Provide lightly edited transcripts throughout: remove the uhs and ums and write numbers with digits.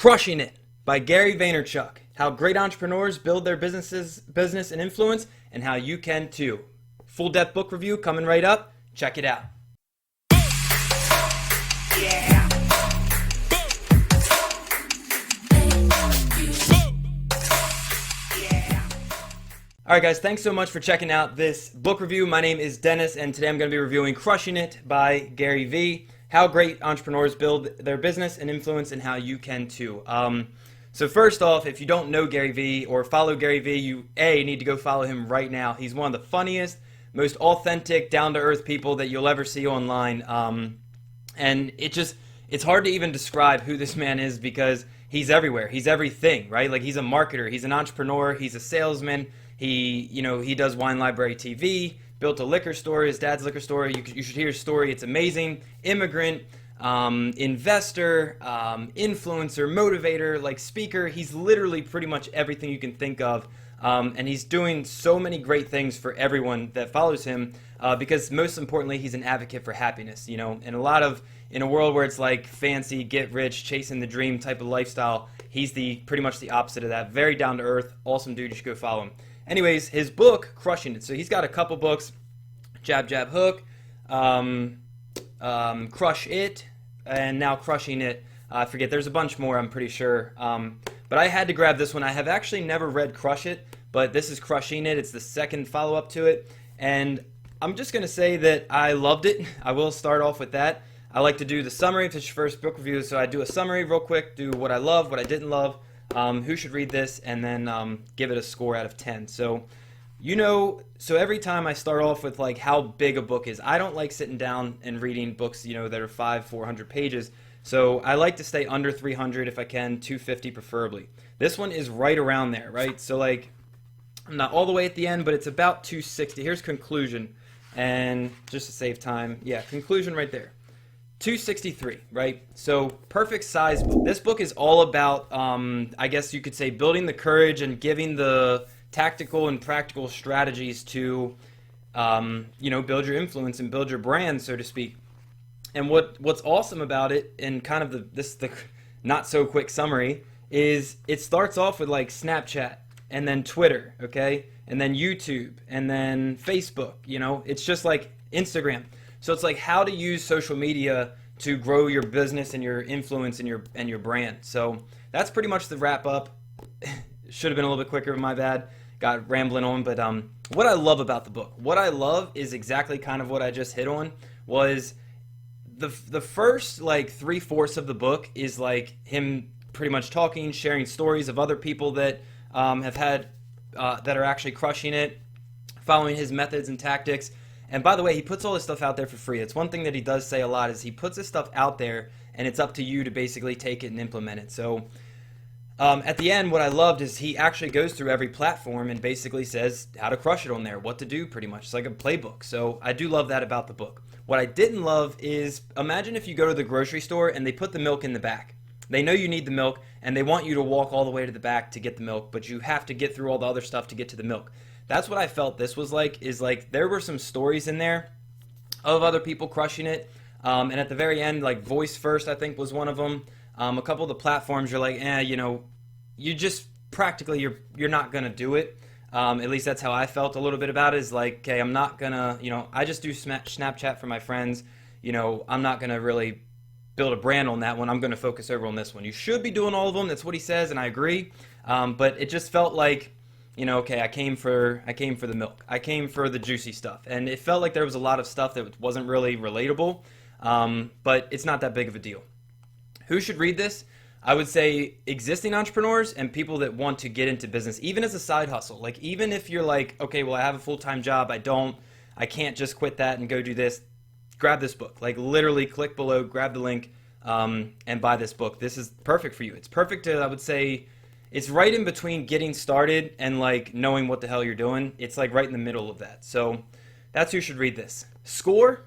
Crushing It by Gary Vaynerchuk. How great entrepreneurs build their business and influence, and how you can too. Full depth book review coming right up. Check it out. Yeah. Alright guys, thanks so much for checking out this book review. My name is Dennis, and today I'm going to be reviewing Crushing It by Gary Vee. How great entrepreneurs build their business and influence, and how you can too. So first off, if you don't know Gary Vee or follow Gary Vee, you need to go follow him right now. He's one of the funniest, most authentic, down-to-earth people that you'll ever see online. And it's hard to even describe who this man is because he's everywhere. He's everything, right? Like, he's a marketer, he's an entrepreneur, he's a salesman. He does Wine Library TV, built a liquor store, his dad's liquor store. You should hear his story. It's amazing. Immigrant, investor, influencer, motivator, like speaker. He's literally pretty much everything you can think of. And he's doing so many great things for everyone that follows him because most importantly, he's an advocate for happiness, in a world where it's like fancy, get rich, chasing the dream type of lifestyle. He's pretty much the opposite of that. Very down to earth, awesome dude. You should go follow him. Anyways, his book, Crushing It. So he's got a couple books, Jab, Jab, Hook, Crush It, and now Crushing It. I forget, there's a bunch more, I'm pretty sure. But I had to grab this one. I have actually never read Crush It, but this is Crushing It. It's the second follow-up to it. And I'm just going to say that I loved it. I will start off with that. I like to do the summary if it's your first book review. So I do a summary real quick, do what I love, what I didn't love, who should read this, and then give it a score out of 10. So, so every time I start off with like how big a book is, I don't like sitting down and reading books, that are 400 pages. So I like to stay under 300 if I can, 250 preferably. This one is right around there, right? So like, I'm not all the way at the end, but it's about 260. Here's conclusion, and just to save time, yeah, conclusion right there. 263, right? So perfect size. This book is all about, I guess you could say, building the courage and giving the tactical and practical strategies to, build your influence and build your brand, so to speak. And what's awesome about it, and kind of the not so quick summary, is it starts off with like Snapchat and then Twitter, okay, and then YouTube and then Facebook. It's just like Instagram. So it's like how to use social media to grow your business and your influence and your brand. So that's pretty much the wrap up. Should have been a little bit quicker, my bad. Got rambling on, but what I love about the book, what I love is exactly kind of what I just hit on, was the first like 3/4 of the book is like him pretty much talking, sharing stories of other people that have had that are actually crushing it, following his methods and tactics. And by the way, he puts all this stuff out there for free. It's one thing that he does say a lot is he puts this stuff out there, and it's up to you to basically take it and implement it. So at the end, what I loved is he actually goes through every platform and basically says how to crush it on there, what to do pretty much. It's like a playbook. So I do love that about the book. What I didn't love is, imagine if you go to the grocery store and they put the milk in the back. They know you need the milk, and they want you to walk all the way to the back to get the milk, but you have to get through all the other stuff to get to the milk. That's what I felt this was like, is like there were some stories in there of other people crushing it. And at the very end, like Voice First, I think, was one of them. A couple of the platforms, you're like, you just practically, you're not going to do it. At least that's how I felt a little bit about it, is like, okay, I'm not going to, I just do Snapchat for my friends. I'm not going to really build a brand on that one. I'm going to focus over on this one. You should be doing all of them. That's what he says, and I agree. But it just felt like, okay, I came for the milk. I came for the juicy stuff. And it felt like there was a lot of stuff that wasn't really relatable, but it's not that big of a deal. Who should read this? I would say existing entrepreneurs and people that want to get into business, even as a side hustle. Like, even if you're like, okay, well, I have a full-time job. I can't just quit that and go do this. Grab this book. Like, literally click below, grab the link, and buy this book. This is perfect for you. It's perfect to, I would say, it's right in between getting started and like knowing what the hell you're doing. It's like right in the middle of that. So that's who should read this. Score?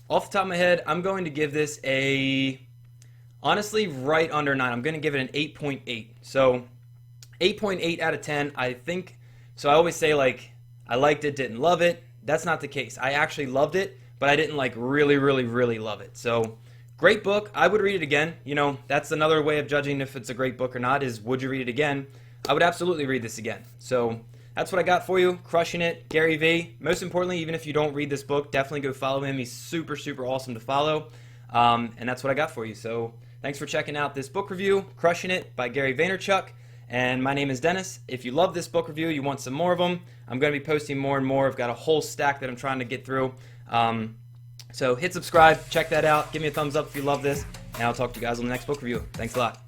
Off the top of my head, I'm going to give this honestly, right under 9. I'm going to give it an 8.8. So 8.8 out of 10, I think. So I always say like, I liked it, didn't love it. That's not the case. I actually loved it, but I didn't like really, really, really love it. So Great book. I would read it again. You know, that's another way of judging if it's a great book or not, is would you read it again? I would absolutely read this again. So that's what I got for you. Crushing it, Gary Vee. Most importantly, even if you don't read this book, definitely go follow him. He's super, super awesome to follow. And that's what I got for you. So thanks for checking out this book review, Crushing It by Gary Vaynerchuk. And my name is Dennis. If you love this book review, you want some more of them, I'm going to be posting more and more. I've got a whole stack that I'm trying to get through. So hit subscribe, check that out, give me a thumbs up if you love this, and I'll talk to you guys on the next book review. Thanks a lot.